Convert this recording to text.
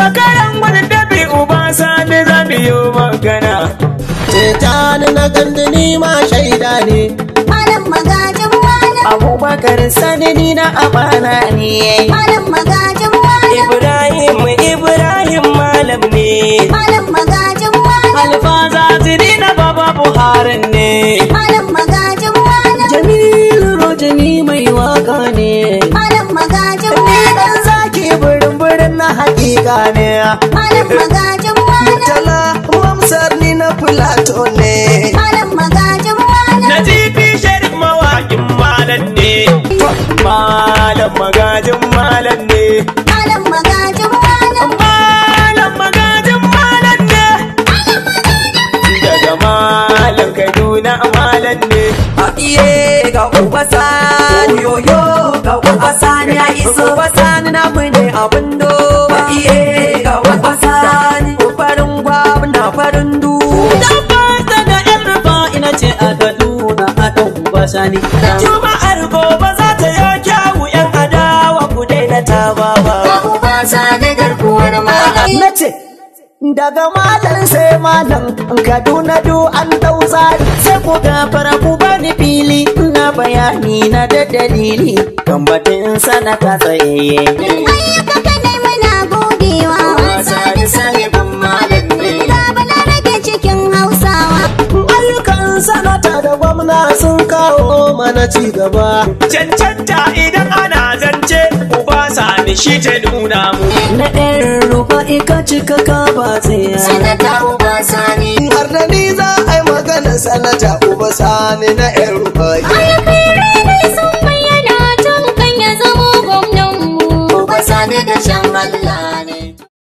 Zakaran wani dabi uba sani zabiyo magana. Tijjani na ganduni ma shaida ne. Malam magajin malam. Abubakar sani ni na amana ne. Malam magajin malam. Ibrahim malam ne. Malam magajin malam. Alfaza zini na baba Buhari ne. Malam magajin malam. Jamilu Rojani mai waka ne. Malam magajin malam. Dan zaki burin na hakika ne. Malam magajin malam. Tala mamsar ni na Plato ne. Malam magajin malam. Nazifi Sharif mawakin malam ne. Malam magajin malam ne. Malam magajin malam. Malam magajin malam ne. Daga malam Kaduna malam ne. Iye ga uba sani yoyo ga uba sani ya iso uba sani na mune abin do. Iye ga uba sani farin gwamna farin du. Dan fata da yan rufa ina ce a Kaduna a ɗan uba sani. Juma'ar gobe za ta yi kyawu yan adawa ku daina ta baba. Uba sani garkuwar malam. Na ce daga malam sai malam Kaduna du an dau tsari sai ku gafara ku bani fili na bayani na da dalili kan batun sanata tsayayye. Ayyuka kanai muna godewa. Sani sahibin malam ne. Gaba na rage cikin Hausawa. Ayyukan sanata da gwamna sun kawo mana ci gaba. cancanta idan ana zance uba sani shi ta nuna mu. Na ɗan rufa ika cika ka ba tsaya. Sanata uba sani. Har da ni za a yi magana sanata uba sani na yan rufai. Ayyuka